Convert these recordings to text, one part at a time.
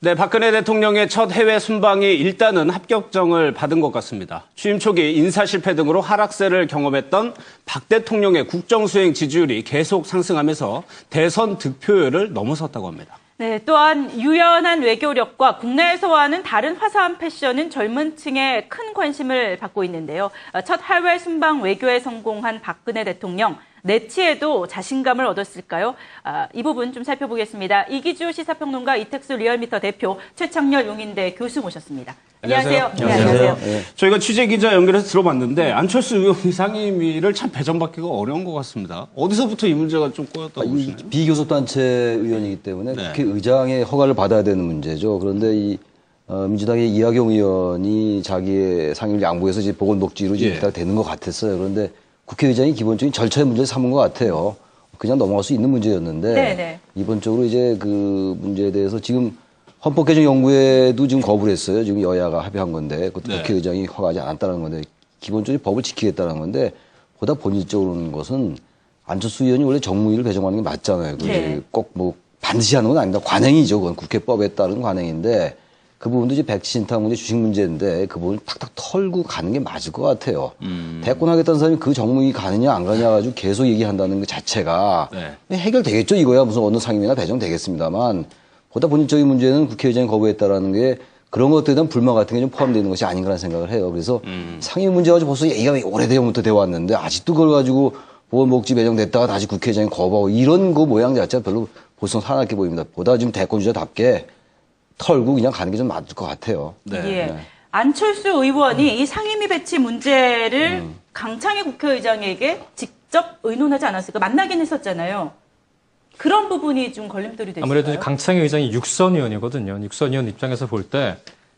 네, 박근혜 대통령의 첫 해외 순방이 일단은 합격정을 받은 것 같습니다. 취임 초기 인사 실패 등으로 하락세를 경험했던 박 대통령의 국정수행 지지율이 계속 상승하면서 대선 득표율을 넘어섰다고 합니다. 네, 또한 유연한 외교력과 국내에서와는 다른 화사한 패션은 젊은 층의 큰 관심을 받고 있는데요. 첫 해외 순방 외교에 성공한 박근혜 대통령, 내치에도 자신감을 얻었을까요? 이 부분 좀 살펴보겠습니다. 이기주 시사평론가, 이택수 리얼미터 대표, 최창렬 용인대 교수 모셨습니다. 안녕하세요. 안녕하세요. 네. 저희가 취재기자 연결해서 들어봤는데 안철수 의원이 상임위를 참 배정받기가 어려운 것 같습니다. 어디서부터 이 문제가 좀 꼬였다고 보시나요? 비교섭단체 의원이기 때문에 네. 국회의장의 허가를 받아야 되는 문제죠. 그런데 민주당의 이하경 의원이 자기의 상임위를 양보해서 이제 보건복지로 이제 되는 것 같았어요. 그런데 국회의장이 기본적인 절차의 문제를 삼은 것 같아요. 그냥 넘어갈 수 있는 문제였는데 네네. 이번적으로 이제 그 문제에 대해서 지금 헌법개정연구회도 지금 거부를 했어요. 지금 여야가 합의한 건데 그것도 국회의장이 허가하지 않았다는 건데 기본적으로 법을 지키겠다는 건데 보다 본질적으로는 것은 안철수 의원이 원래 정무위를 배정하는 게 맞잖아요. 네. 꼭 뭐 반드시 하는 건 아닙니다. 관행이죠. 그건 국회법에 따른 관행인데 그 부분도 이제 백신탁 문제, 주식 문제인데 그 부분을 탁탁 털고 가는 게 맞을 것 같아요. 대권하겠다는 사람이 그 정무위 가느냐 안 가느냐 가지고 계속 얘기한다는 그 자체가 해결되겠죠. 이거야 무슨 어느 상임위나 배정되겠습니다만 보다 본질적인 문제는 국회의장이 거부했다라는 게 그런 것들에 대한 불만 같은 게 좀 포함되어 있는 것이 아닌가라는 생각을 해요. 그래서 상임위 문제 가지고 벌써 얘기가 오래전부터 돼 왔는데 아직도 그걸 가지고 보건복지 배정됐다가 다시 국회의장이 거부하고 이런 거 모양 자체가 별로 볼성 사납게 보입니다. 보다 좀 대권주자답게 털고 그냥 가는 게 좀 맞을 것 같아요. 네. 예. 안철수 의원이 이 상임위 배치 문제를 강창희 국회의장에게 직접 의논하지 않았을까? 만나긴 했었잖아요. 그런 부분이 좀 걸림돌이 되실까요? 아무래도 강창희 의장이 육선 의원이거든요. 육선 의원 입장에서 볼 때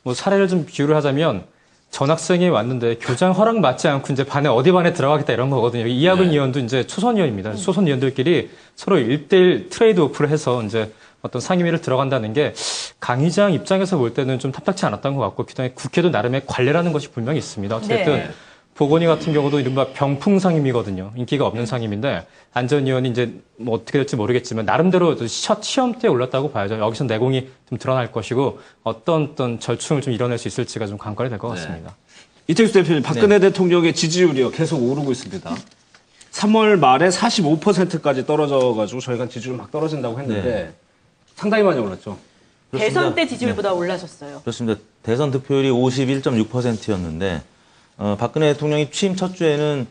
뭐 사례를 좀 비유를 하자면 전학생이 왔는데 교장 허락 받지 않고 이제 어디 반에 들어가겠다 이런 거거든요. 이학은 의원도 이제 초선 의원입니다. 초선 의원들끼리 서로 1대1 트레이드 오프를 해서 이제 어떤 상임위를 들어간다는 게 강 의장 입장에서 볼 때는 좀 탑탁치 않았던 것 같고 그다음에 국회도 나름의 관례라는 것이 분명히 있습니다. 어쨌든 보건위 같은 경우도 이른바 병풍 상임이거든요. 인기가 없는 상임인데 안 전 의원이 이제 뭐 어떻게 될지 모르겠지만 나름대로 시험대에 올랐다고 봐야죠. 여기서 내공이 좀 드러날 것이고 어떤 절충을 좀 이뤄낼 수 있을지가 좀 관건이 될 것 같습니다. 이택수 대표님, 박근혜 대통령의 지지율이요 계속 오르고 있습니다. 3월 말에 45%까지 떨어져가지고 저희가 지지율 막 떨어진다고 했는데 상당히 많이 올랐죠. 대선 때 지지율보다 올라섰어요. 그렇습니다. 대선 득표율이 51.6%였는데 박근혜 대통령이 취임 첫 주에는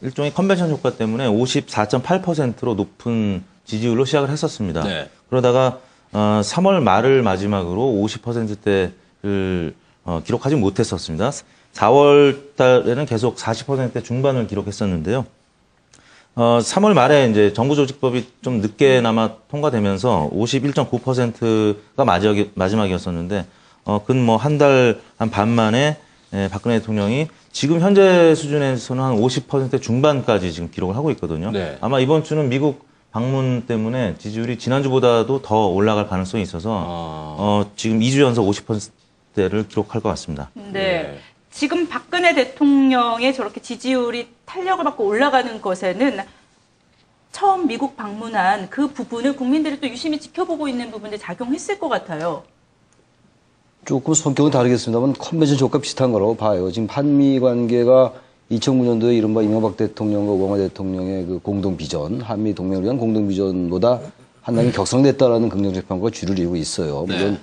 일종의 컨벤션 효과 때문에 54.8%로 높은 지지율로 시작을 했었습니다. 그러다가 3월 말을 마지막으로 50%대를 기록하지 못했었습니다. 4월 달에는 계속 40% 중반을 기록했었는데요. 3월 말에 이제 정부조직법이 좀 늦게나마 통과되면서 51.9%가 마지막이었었는데, 근 뭐 한 달 반 만에 박근혜 대통령이 지금 현재 수준에서는 한 50% 중반까지 지금 기록을 하고 있거든요. 아마 이번 주는 미국 방문 때문에 지지율이 지난주보다도 더 올라갈 가능성이 있어서 지금 2주 연속 50%대를 기록할 것 같습니다. 네. 지금 박근혜 대통령의 저렇게 지지율이 탄력을 받고 올라가는 것에는 처음 미국 방문한 그 부분을 국민들이 또 유심히 지켜보고 있는 부분에 작용했을 것 같아요. 조금 성격은 다르겠습니다만 컨벤션 효과 비슷한 거라고 봐요. 지금 한미 관계가 2009년도에 이른바 이명박 대통령과 오바마 대통령의 그 공동 비전, 한미 동맹을 위한 공동 비전보다 한남이 격상됐다라는 긍정적 평가가 주를 이루고 있어요. 물론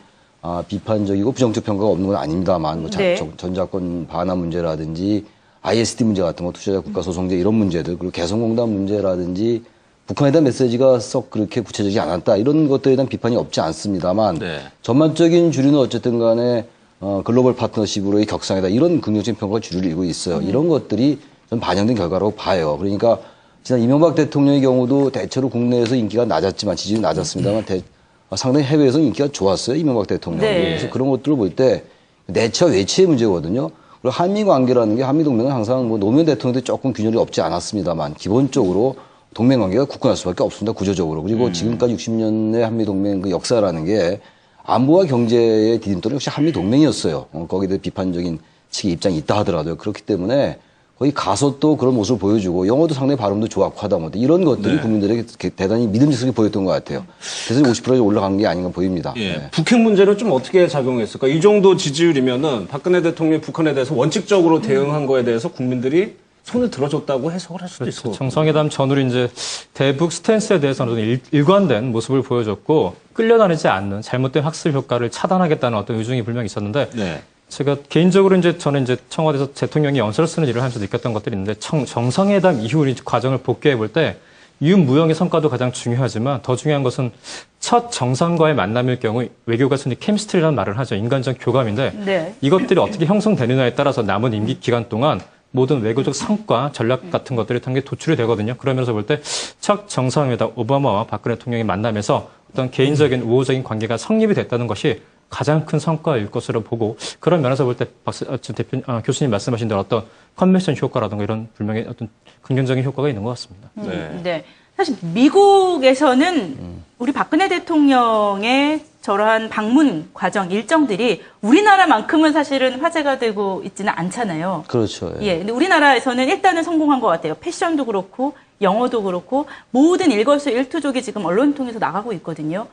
비판적이고 부정적 평가가 없는 건 아닙니다만 뭐 전자권 반환 문제라든지 ISD 문제 같은 거 투자자 국가소송제 이런 문제들 그리고 개성공단 문제라든지 북한에 대한 메시지가 썩 그렇게 구체적이지 않았다 이런 것들에 대한 비판이 없지 않습니다만 전반적인 주류는 어쨌든 간에 글로벌 파트너십으로의 격상이다 이런 긍정적인 평가가 주를 이루고 있어요. 이런 것들이 좀 반영된 결과라고 봐요. 그러니까 지난 이명박 대통령의 경우도 대체로 국내에서 인기가 낮았지만 지지율이 낮았습니다만 상당히 해외에서 인기가 좋았어요. 이명박 대통령. 그래서 그런 것들을 볼 때 내치와 외치의 문제거든요. 그리고 한미 관계라는 게 한미 동맹은 항상 뭐 노무현 대통령도 조금 균열이 없지 않았습니다만 기본적으로 동맹 관계가 굳건할 수밖에 없습니다. 구조적으로. 그리고 지금까지 60년의 한미 동맹 그 역사라는 게 안보와 경제의 디딤돌은 역시 한미 동맹이었어요. 거기에 대해 비판적인 측의 입장이 있다 하더라도요. 그렇기 때문에 거기 가서 또 그런 모습을 보여주고 영어도 상당히 발음도 좋았고 하다못해 이런 것들이 네. 국민들에게 대단히 믿음직스럽게 보였던 것 같아요. 그래서 50%에 올라간 게 아닌가 보입니다. 예. 네. 북핵 문제는 좀 어떻게 작용했을까? 이 정도 지지율이면은 박근혜 대통령이 북한에 대해서 원칙적으로 대응한 거에 대해서 국민들이 손을 들어줬다고 해석을 할 수도 있을 것 같아요. 정상회담 전후로 이제 대북 스탠스에 대해서는 일관된 모습을 보여줬고 끌려다니지 않는 잘못된 학습 효과를 차단하겠다는 어떤 의중이 분명히 있었는데 네. 제가 개인적으로 저는 청와대에서 대통령이 연설을 쓰는 일을 하면서 느꼈던 것들이 있는데 정상회담 이후 과정을 복귀해 볼 때 유무형의 성과도 가장 중요하지만 더 중요한 것은 첫 정상과의 만남일 경우 외교가 흔히 케미스트리라는 말을 하죠. 인간적 교감인데 네. 이것들이 어떻게 형성되느냐에 따라서 남은 임기 기간 동안 모든 외교적 성과, 전략 같은 것들이 단계 도출이 되거든요. 그러면서 볼 때 첫 정상회담 오바마와 박근혜 대통령이 만나면서 어떤 개인적인 우호적인 관계가 성립이 됐다는 것이 가장 큰 성과일 것으로 보고 그런 면에서 볼 때 교수님 말씀하신 대로 어떤 컨벤션 효과라든가 이런 분명히 어떤 긍정적인 효과가 있는 것 같습니다. 네. 네. 사실 미국에서는 우리 박근혜 대통령의 저러한 방문 과정 일정들이 우리나라만큼은 사실은 화제가 되고 있지는 않잖아요. 그렇죠. 예. 예. 근데 우리나라에서는 일단은 성공한 것 같아요. 패션도 그렇고 영어도 그렇고 모든 일거수일투족이 지금 언론 통해서 나가고 있거든요.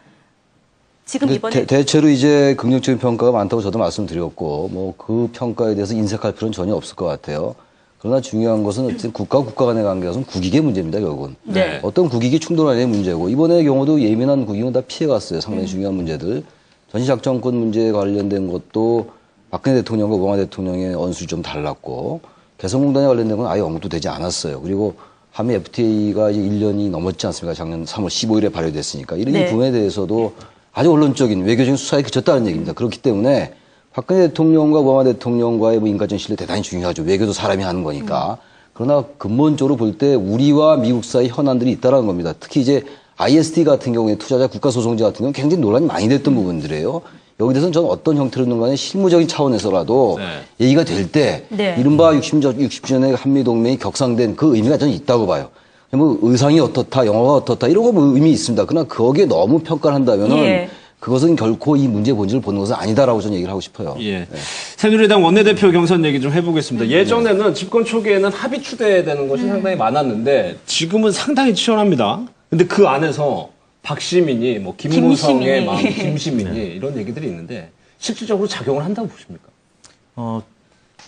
지금 이번에 대체로 이제 긍정적인 평가가 많다고 저도 말씀드렸고 뭐 그 평가에 대해서 인색할 필요는 전혀 없을 것 같아요. 그러나 중요한 것은 어쨌든 국가 간의 관계에서는 국익의 문제입니다, 결국은. 네. 어떤 국익이 충돌하는 문제고 이번의 경우도 예민한 국익은 다 피해갔어요. 상당히 중요한 문제들. 전시작전권 문제에 관련된 것도 박근혜 대통령과 오바마 대통령의 언술이 좀 달랐고 개성공단에 관련된 건 아예 언급도 되지 않았어요. 그리고 한미 FTA가 이제 1년이 넘었지 않습니까? 작년 3월 15일에 발효됐으니까. 이런 네. 이 부분에 대해서도 아주 언론적인 외교적인 수사에 그쳤다는 얘기입니다. 그렇기 때문에 박근혜 대통령과 오바마 대통령과의 뭐 인간적 신뢰 대단히 중요하죠. 외교도 사람이 하는 거니까. 그러나 근본적으로 볼 때 우리와 미국 사이 현안들이 있다는 겁니다. 특히 이제 ISD 같은 경우에 투자자 국가소송제 같은 경우는 굉장히 논란이 많이 됐던 부분들이에요. 여기 대해서는 저는 어떤 형태로든 간에 실무적인 차원에서라도 네. 얘기가 될 때 네. 이른바 60주년의 한미동맹이 격상된 그 의미가 저는 있다고 봐요. 뭐 의상이 어떻다, 영어가 어떻다 이런 거 뭐 의미 있습니다. 그러나 거기에 너무 평가를 한다면은 예. 그것은 결코 이 문제의 본질을 보는 것은 아니다라고 저는 얘기를 하고 싶어요. 예. 새누리당 원내대표 경선 얘기 좀 해보겠습니다. 예전에는 집권 초기에는 합의 추대되는 것이 상당히 많았는데 지금은 상당히 치열합니다. 근데 그 안에서 박시민이 뭐 김무성의 김시민이. 마음, 김시민이 이런 얘기들이 있는데 실질적으로 작용을 한다고 보십니까?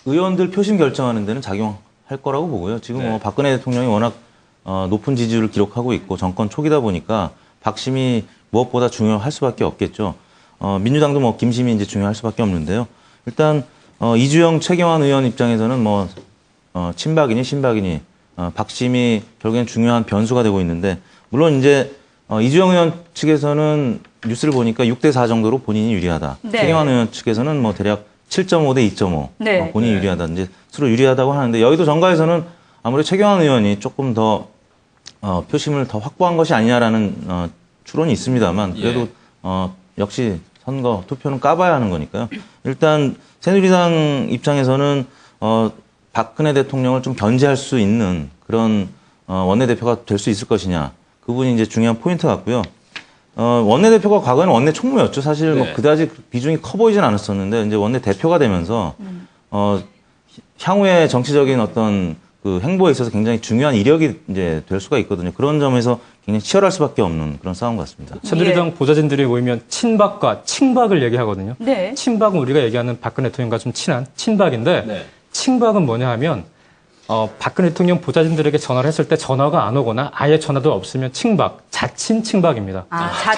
의원들 표심 결정하는 데는 작용할 거라고 보고요. 지금 뭐 박근혜 대통령이 워낙 높은 지지율을 기록하고 있고 정권 초기다 보니까 박심이 무엇보다 중요할 수밖에 없겠죠. 민주당도 뭐 김심이 이제 중요할 수밖에 없는데요. 일단 이주영, 최경환 의원 입장에서는 뭐 친박이니 신박이니 박심이 결국엔 중요한 변수가 되고 있는데 물론 이제 이주영 의원 측에서는 뉴스를 보니까 6대4 정도로 본인이 유리하다. 네. 최경환 의원 측에서는 뭐 대략 7.5 대 2.5 네. 본인이 유리하다. 이제 서로 유리하다고 하는데 여의도 정가에서는 아무래도 최경환 의원이 조금 더 표심을 더 확보한 것이 아니냐라는 추론이 있습니다만 그래도 역시 선거 투표는 까봐야 하는 거니까요. 일단 새누리당 입장에서는 박근혜 대통령을 좀 견제할 수 있는 그런 원내대표가 될 수 있을 것이냐 그 부분이 이제 중요한 포인트 같고요. 원내대표가 과거에는 원내 총무였죠. 사실 뭐 네. 그다지 비중이 커 보이진 않았었는데 이제 원내대표가 되면서 향후에 정치적인 어떤 그 행보에 있어서 굉장히 중요한 이력이 이제 될 수가 있거든요. 그런 점에서 굉장히 치열할 수밖에 없는 그런 싸움 같습니다. 새누리당 보좌진들이 모이면 친박과 친박을 얘기하거든요. 네. 친박은 우리가 얘기하는 박근혜 대통령과 좀 친한 친박인데 네. 친박은 뭐냐 하면 박근혜 대통령 보좌진들에게 전화를 했을 때 전화가 안 오거나 아예 전화도 없으면 친박, 자친 친박입니다.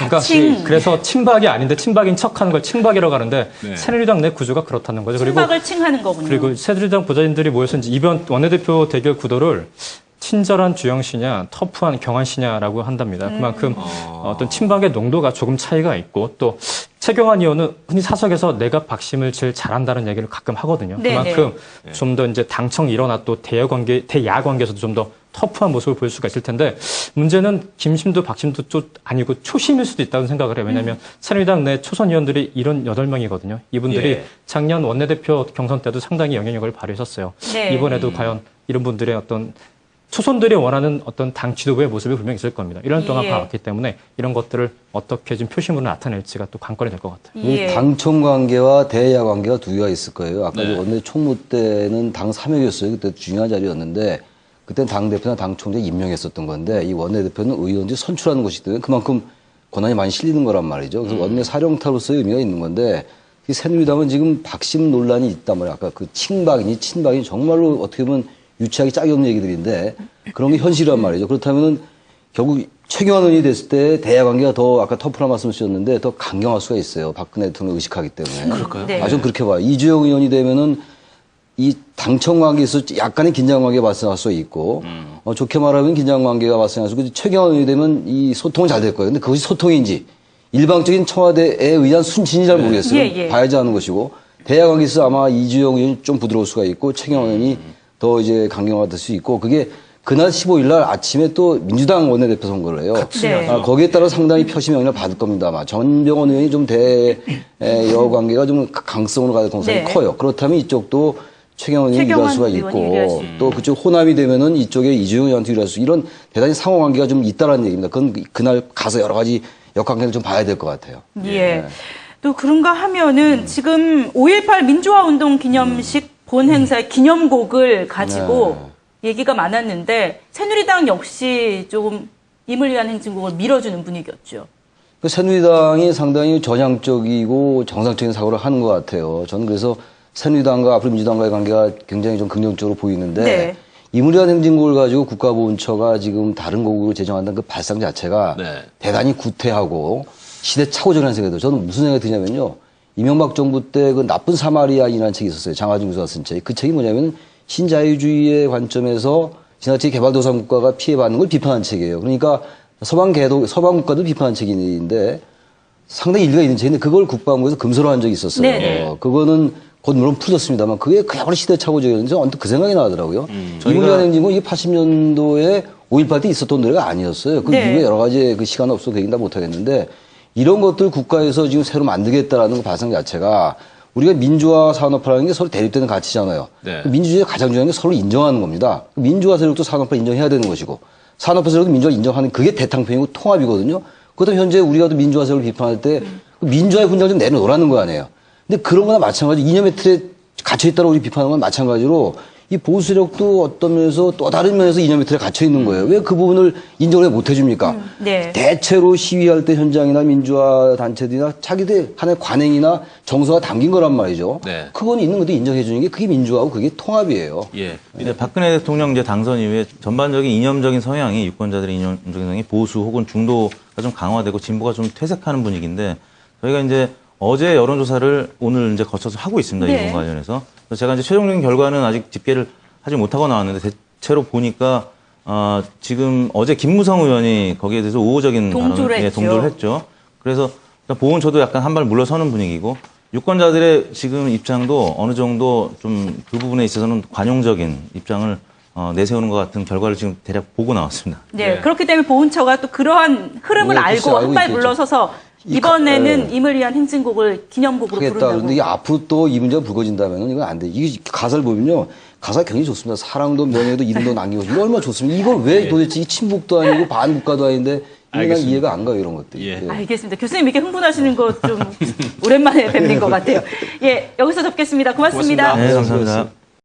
자칭. 그래서 친박이 아닌데 친박인 척하는 걸 친박이라고 하는데 네. 새누리당 내 구조가 그렇다는 거죠. 친박을 칭하는 거군요. 그리고 새누리당 보좌진들이 모여서 이제 이번 원내대표 대결 구도를 친절한 주영 씨냐, 터프한 경환 씨냐라고 한답니다. 그만큼 어떤 친박의 농도가 조금 차이가 있고 또 최경환 의원은 흔히 사석에서 내가 박심을 제일 잘한다는 얘기를 가끔 하거든요. 네, 그만큼 좀 더 이제 당청 일어나 또 대야 관계에서도 좀 더 터프한 모습을 보일 수가 있을 텐데 문제는 김심도 박심도 아니고 초심일 수도 있다는 생각을 해요. 왜냐하면 새누리당 내 초선 의원들이 78명이거든요. 이분들이 예. 작년 원내대표 경선 때도 상당히 영향력을 발휘했었어요. 네. 이번에도 과연 이런 분들의 어떤 초선들이 원하는 어떤 당 지도부의 모습이 분명히 있을 겁니다. 1년 동안 예. 봐왔기 때문에 이런 것들을 어떻게 좀 표심으로 나타낼지가 또 관건이 될 것 같아요. 이 당청 관계와 대야 관계가 두 개가 있을 거예요. 아까 네. 원내 총무 때는 당 3역이었어요. 그때 중요한 자리였는데 그때 당대표나 당총재 임명했었던 건데 이 원내대표는 의원들이 선출하는 것이기 때문에 그만큼 권한이 많이 실리는 거란 말이죠. 그래서 원내 사령탑으로서의 의미가 있는 건데 이 새누리당은 지금 박심 논란이 있단 말이에요. 아까 그 친박이니 친박이니 정말로 어떻게 보면 유치하기 짝이 없는 얘기들인데 그런 게 현실이란 말이죠. 그렇다면은 결국 최경환 의원이 됐을 때 대야 관계가 더 아까 터프한 말씀을 주셨는데 더 강경할 수가 있어요. 박근혜 대통령을 의식하기 때문에. 그럴까요? 네. 좀 그렇게 봐요. 이주영 의원이 되면은 이 당청 관계에서 약간의 긴장 관계가 발생할 수 있고 좋게 말하면 긴장 관계가 발생할 수 있고 최경환 의원이 되면 이 소통은 잘 될 거예요. 근데 그것이 소통인지 일방적인 청와대에 의한 순진이 잘 모르겠어요. 예, 예. 봐야지 하는 것이고 대야 관계에서 아마 이주영 의원이 좀 부드러울 수가 있고 최경환 의원이 더 이제 강경화가 될 수 있고 그게 그날 15일 날 아침에 또 민주당 원내대표 선거를 해요. 네. 거기에 따라 상당히 표심 영향을 받을 겁니다. 아마 전병헌 의원이 좀 대여 관계가 좀 강성으로 갈 가능성이 네. 커요. 그렇다면 이쪽도 최경환 의원이 유리할 수가 의원이 유리할 수 있고 또 그쪽 호남이 되면은 이쪽에 이주영 의원한테 유리할 수 이런 대단히 상호 관계가 좀 있다라는 얘기입니다. 그건 그날 가서 여러 가지 역관계를 좀 봐야 될 것 같아요. 예. 또 그런가 하면은 지금 5.18 민주화 운동 기념식 본 행사의 기념곡을 가지고 얘기가 많았는데 새누리당 역시 조금 임을 위한 행진곡을 밀어주는 분위기였죠. 그 새누리당이 상당히 전향적이고 정상적인 사고를 하는 것 같아요. 저는 그래서 새누리당과 앞으로 민주당과의 관계가 굉장히 좀 긍정적으로 보이는데 네. 임을 위한 행진곡을 가지고 국가보훈처가 지금 다른 곡으로 제정한다는 그 발상 자체가 네. 대단히 구태하고 시대착오적이라는 생각이 들어요. 저는 무슨 생각이 드냐면요. 이명박 정부 때 그 나쁜 사마리아인이라는 책이 있었어요. 장하준 교수가 쓴 책. 그 책이 뭐냐면 신자유주의의 관점에서 지나치게 개발도상국가가 피해받는 걸 비판한 책이에요. 그러니까 서방 국가도 비판한 책인데 상당히 일리가 있는 책인데 그걸 국방부에서 금서로 한 적이 있었어요. 네네. 그거는 곧 물론 풀렸습니다만 그게 그야말로 시대착오적이었는데 언뜻 그 생각이 나더라고요. 저희가- 이문현 행진곡 이게 80년도에 5.18 때 있었던 노래가 아니었어요. 그 네. 이후에 여러 가지 그 시간 없어서 그 얘기는 다 못하겠는데 이런 것들 국가에서 지금 새로 만들겠다라는 그 발상 자체가 우리가 민주화 산업화라는 게 서로 대립되는 가치잖아요. 네. 민주주의의 가장 중요한 게 서로 인정하는 겁니다. 민주화 세력도 산업화 인정해야 되는 것이고 산업화 세력도 민주화 인정하는 그게 대탕평이고 통합이거든요. 그렇다면 현재 우리가 또 민주화 세력을 비판할 때 민주화의 훈장을 좀 내려놓으라는 거 아니에요. 근데 그런 거나 마찬가지로 이념의 틀에 갇혀있다고 우리 비판하는 건 마찬가지로 이 보수 세력도 어떤 면에서 또 다른 면에서 이념의 틀에 갇혀있는 거예요. 왜 그 부분을 인정을 못 해줍니까? 네. 대체로 시위할 때 현장이나 민주화 단체들이나 자기들 하나의 관행이나 정서가 담긴 거란 말이죠. 네. 그건 있는 것도 인정해 주는 게 그게 민주화고 그게 통합이에요. 예. 이제 박근혜 대통령 이제 당선 이후에 전반적인 이념적인 성향이 유권자들의 이념적인 성향이 보수 혹은 중도가 좀 강화되고 진보가 좀 퇴색하는 분위기인데 저희가 이제 어제 여론조사를 오늘 이제 거쳐서 하고 있습니다. 네. 이 부분 관련해서. 그래서 제가 이제 최종적인 결과는 아직 집계를 하지 못하고 나왔는데 대체로 보니까 지금 어제 김무성 의원이 거기에 대해서 우호적인 동조를 발언을 했죠. 동조를 했죠. 그래서 보훈처도 약간 한 발 물러서는 분위기고 유권자들의 지금 입장도 어느 정도 좀 그 부분에 있어서는 관용적인 입장을 내세우는 것 같은 결과를 지금 대략 보고 나왔습니다. 네. 네. 그렇기 때문에 보훈처가 또 그러한 흐름을 네, 글쎄, 알고 알고 한 발 있겠죠. 물러서서 이번에는 임을 위한 행진곡을 기념곡으로 하겠다. 부른다고. 그런데 이게 앞으로 또 이 문제가 불거진다면 이건 안 돼. 이게 가사를 보면요. 가사가 굉장히 좋습니다. 사랑도 명예도 이름도 남기고 이거 얼마나 좋습니다. 이걸 왜 도대체 이 친북도 아니고 반국가도 아닌데 이게 난 알겠습니다. 이해가 안 가요. 이런 것들이. 예. 알겠습니다. 교수님 이렇게 흥분하시는 거 좀 오랜만에 뵙는 것 같아요. 예, 여기서 접겠습니다. 고맙습니다. 고맙습니다. 네, 감사합니다.